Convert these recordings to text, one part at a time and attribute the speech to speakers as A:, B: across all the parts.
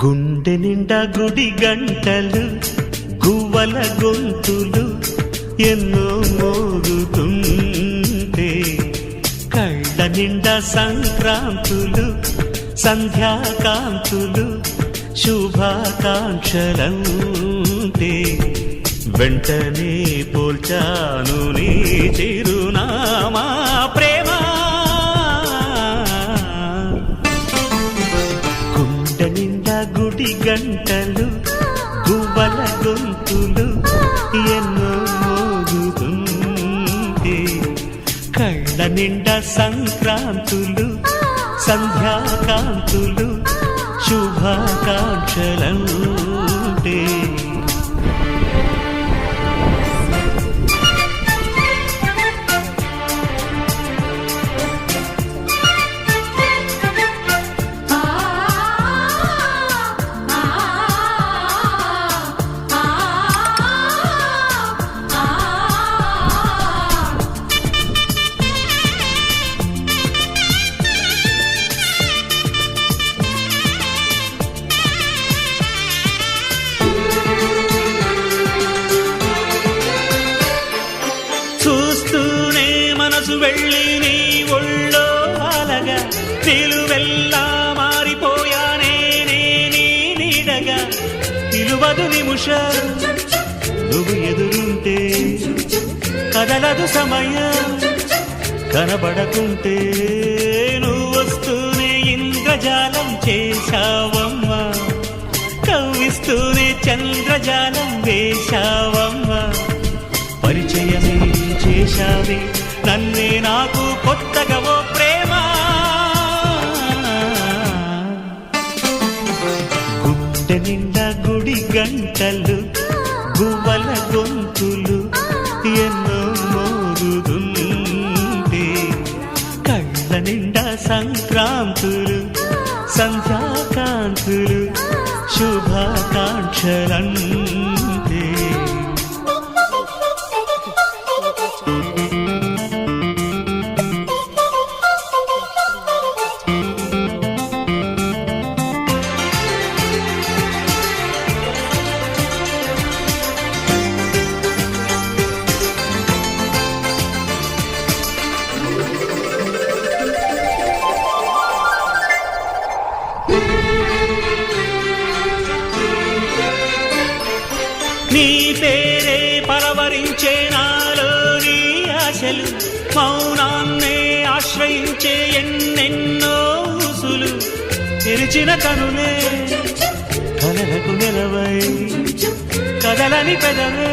A: గుండె నిండా గుడి గంటలు గువ్వల గొంతులు ఎన్నో మోగుతుంటే కళ్ళ నిండా సంక్రాంతులు సంధ్యాకాంతులు శుభాకాంక్షలంటే వెంటనే పోల్చాను నీ చిరునామా ప్రేమ. గుండె నిండా గుడి గంటలు గువ్వల గొంతులు ఎన్నో మోగుతుంటే కళ్ళ నిండా సంక్రాంతులు సంధ్యాకాంతులు శుభాకాంక్షలంటే వెళ్ళి నీ ఒళ్ళో అలగా నిలువెల్లా మారిపోయానే నీ నీడగా నిలువదు నిముషం నువ్వు ఎదురుంటే కదలదు సమయం కనబడకుంటే నువ్వు వస్తూనే ఇంద్రజాలం చేశావమ్మా కవ్విస్తూనే చంద్రజాలం వేశావమ్మా పరిచయమే చేశావే నన్నే నాకు కొత్తగా ఓ ప్రేమ. గుండె నిండా గుడి గంటలు గువ్వల గొంతులు ఎన్నో మోగుతుంటే కళ్ళ నిండా సంక్రాంతులు సంధ్యాకాంతులు శుభాకాంక్షలంటే నీ పేరే పరవరించే నాలోని ఆశలు మౌనాన్నే ఆశ్రయించే ఎన్నెన్నో ఊసులు తెరిచిన కనులే కలలకు నిలవై కదలని పెదవే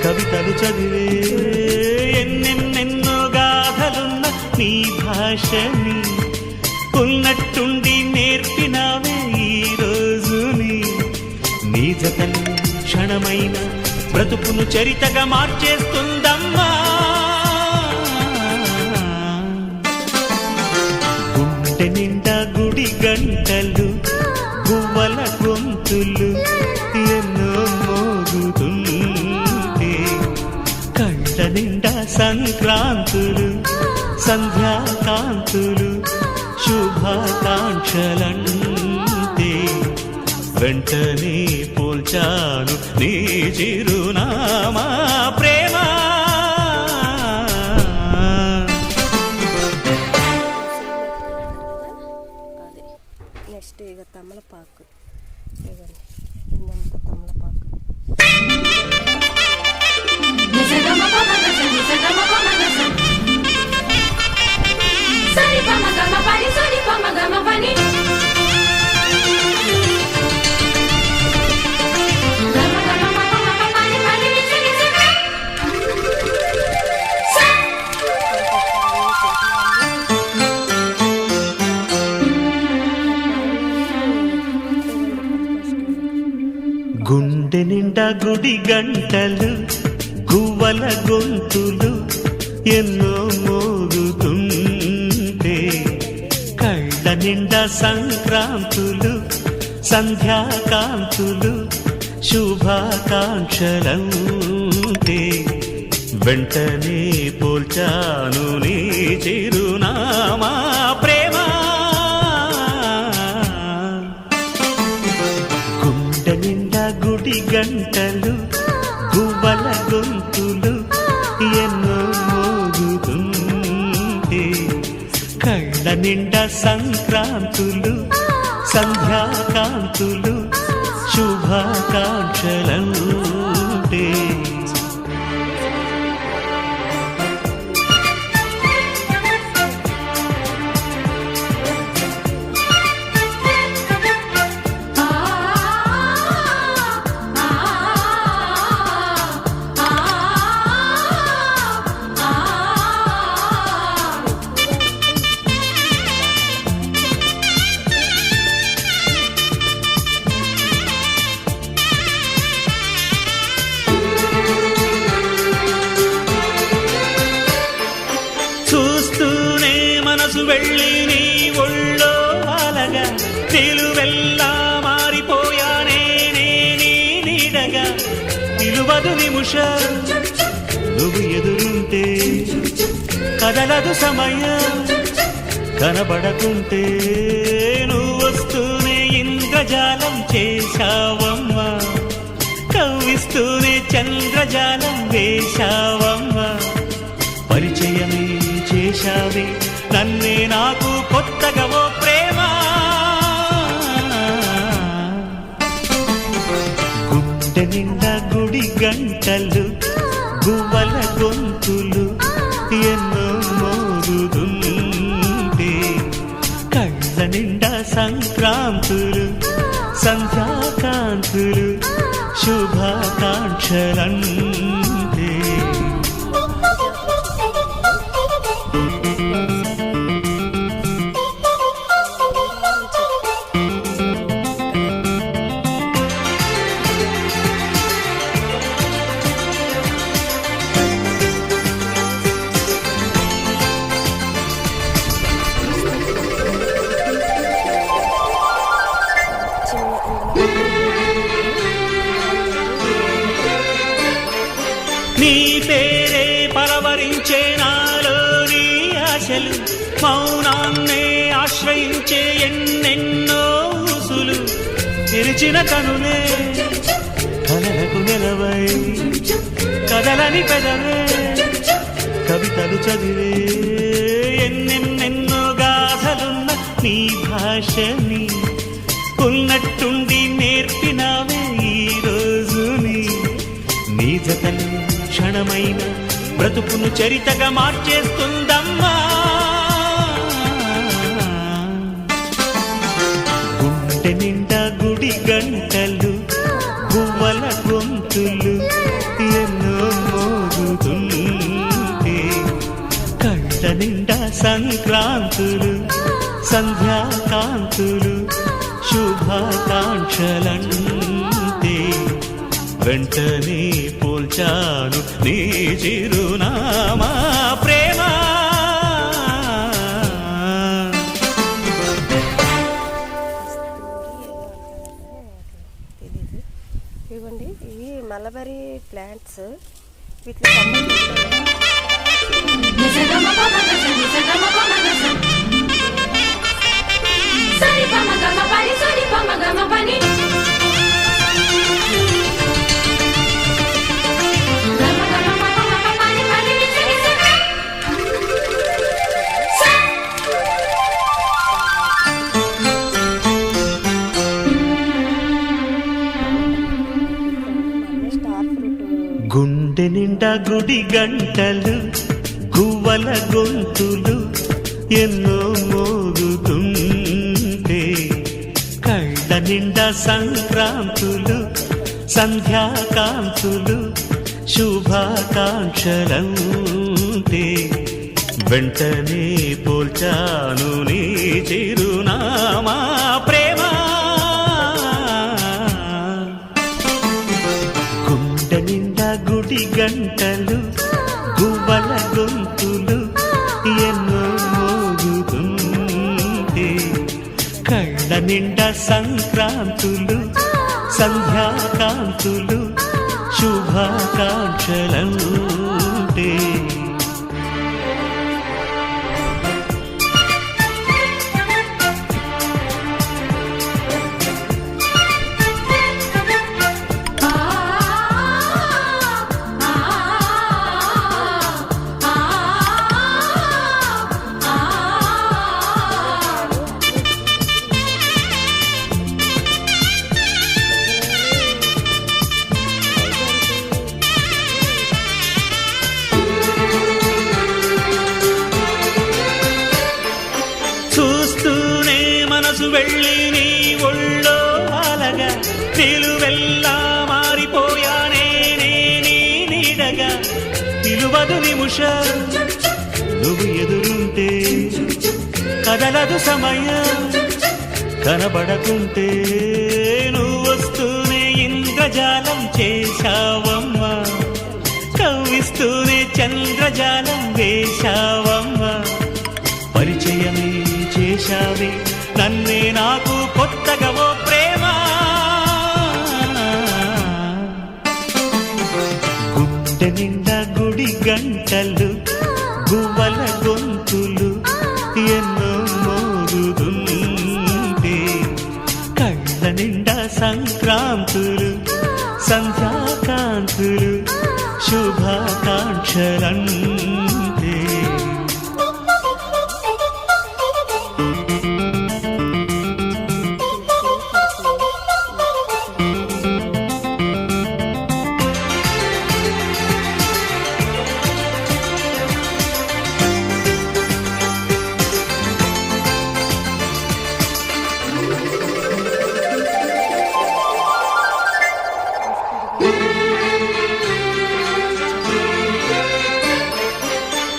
A: కవితలు చదివే ఎన్నెన్నెన్నో గాథలున్న నీ భాషని ఉన్నట్టుండి నేర్పినావే ఈ రోజుని నీ జతలు క్షణమైన బ్రతుకును చరితగా మార్చేస్తుందమ్మా. గుండె నిండా గుడి గంటలు గువ్వల గొంతులు ఎన్నో మోగుతుంటే కళ్ళ నిండా సంక్రాంతులు సంధ్యాకాంతులు శుభాకాంక్షలంటే వెంటనే పోల్చాను నీ చిరునామా ప్రేమ.
B: నెక్స్ట్ ఇక తమలపాకు ఇదంతా తమలపాకు
A: గుండె నిండా గుడి గంటలు గువ్వల గొంతులు ఎన్నో మోగుతుంటే కళ్ళ నిండా సంక్రాంతులు సంధ్యాకాంతులు శుభాకాంక్షలంటే వెంటనే పోల్చాను నీ చిరునామా ప్రేమ. గుడి గంటలు గువ్వల గొంతులు ఎన్నో మోగుతుంటే కళ్ళ నిండా సంక్రాంతులు సంధ్యాకాంతులు శుభాకాంక్షలంటే చూస్తూనే మనసు వెళ్ళి నీ ఒళ్ళో అలగా నిలువెల్లా మారిపోయానే నీ నీడగా నిలువదు నిమిషం నువ్వు ఎదురుంటే కదలదు సమయం కనబడకుంటే నువ్వు వస్తూనే ఇంద్రజాలం చేశావమ్మా కవ్విస్తూనే చంద్రజాలం వేశావమ్మా పరిచయమే చేశావే నన్నే నాకు కొత్తగా ఓ ప్రేమ గుండె నిండా గుడి గంటలు గువ్వల గొంతులు ఎన్నో మోగుతుంటే కళ్ళ నిండా సంక్రాంతులు సంధ్యాకాంతులు శుభాకాంక్షలంటే నీ పేరే పలవరించే నాలోని ఆశలు మౌనాన్నే ఆశ్రయించే ఎన్నెన్నో ఊసులు తెరిచిన కనులే కలలకు నిలవై కదలని పెదవే కవితలు చదివే ఎన్నెన్నెన్నో గాథలున్న నీ భాషని ఉన్నట్టుండి నేర్పినావే ఈ రోజుని నీ జతలు క్షణమైన బ్రతుకును చరితగా మార్చేస్తుందమ్మా గుండె నిండా గుడి గంటలు గువ్వల గొంతులు ఎన్నో మోగుతుంటే కళ్ళ నిండా సంక్రాంతులు సంధ్యాకాంతులు శుభాకాంక్షలంటే వెంటనే పోల్చాను నీ చిరునామా ప్రేమ
B: ఇవ్వండి ఇవి మలబరీ ప్లాంట్స్ వీటిలో
A: గుండె నిండా గుడి గంటలు గువ్వల గొంతులు ఎన్నో మోగుతుంటే కళ్ళ నిండా సంక్రాంతులు సంధ్యాకాంతులు శుభాకాంక్షలంటే వెంటనే పోల్చాను నీ చిరునామా ప్రేమ గుండె నిండా గుడి గంటలు గువ్వల గొంతులు ఎన్నో మోగుతుంటే కళ్ళ నిండా సంక్రాంతులు సంధ్యాకాంతులు శుభాకాంక్షలంటే మనసు వెళ్ళి నీ ఒళ్ళో అలగా నిలువెల్లా మారిపోయానే నీ నీడగా నిలువదు నిముషం నువ్వు ఎదురుంటే కదలదు సమయం కనబడకుంటే నువ్వు వస్తూనే ఇంద్రజాలం చేశావమ్మా కవ్విస్తూనే చంద్రజాలం వేశావమ్మా పరిచయమే చేశావే నన్నే నాకు కొత్తగా ఓ ప్రేమ గుండె నిండా గుడి గంటలు గువ్వల గొంతులు ఎన్నో మోగుతుంటే కళ్ళ నిండా సంక్రాంతులు సంధ్యాకాంతులు శుభాకాంక్షలంటే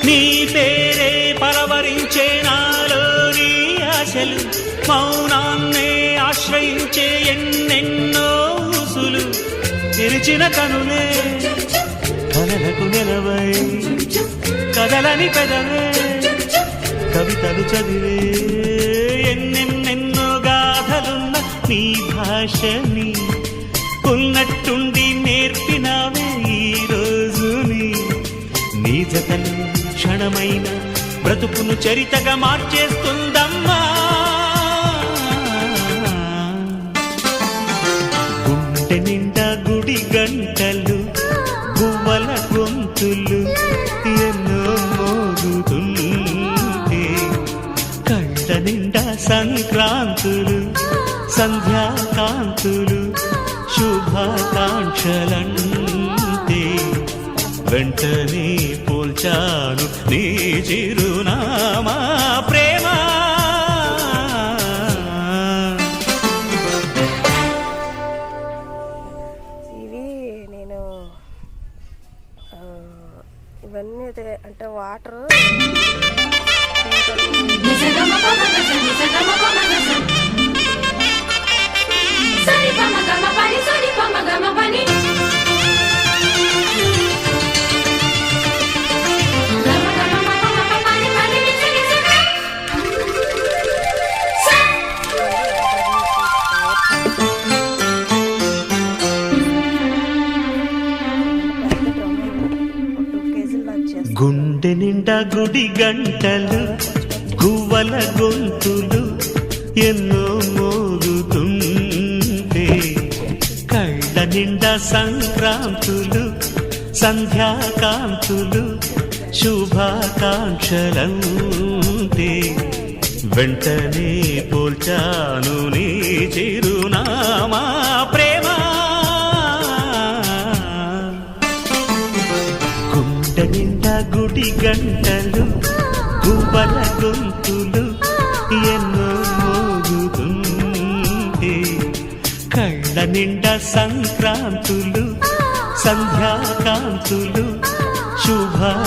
A: నీ పేరే పలవరించే నాలోని ఆశలు మౌనాన్నే ఆశ్రయించే ఎన్నెన్నో ఊసులు తెరిచిన కనులే కలలకు నిలవై కదలని పెదవే కవితలు చదివే ఎన్నెన్నెన్నో గాథలున్న నీ భాషని ఉన్నట్టుండి నేర్పినావే ఈ రోజుని నీ జతలు క్షణమైన బ్రతుకును చరితగా మార్చేస్తుందమ్మా గుండె నిండా గుడి గంటలు గువ్వల గొంతులు ఎన్నో మోగుతుంటే కళ్ళ నిండా సంక్రాంతులు సంధ్యాకాంతులు శుభాకాంక్షలంటే వెంటనే పోల్చాను నీ చిరునామా ప్రేమ
B: ఇవి నేను ఇవన్నీ అంటే వాటర్
A: గుండె నిండా గుడి గంటలు గువ్వల గొంతులు ఎన్నో మోగుతుంటే కళ్ళ నిండా సంక్రాంతులు సంధ్యాకాంతులు శుభాకాంక్షలంటే వెంటనే పోల్చాను నీ చిరునామా ప్రేమ గుండె నిండా గుడి గంటలు గువ్వల గొంతులు ఎన్నో మోగుతుంటే కళ్ళ నిండా సంక్రాంతులు సంధ్యాకాంతులు శుభాకాంక్షలంటే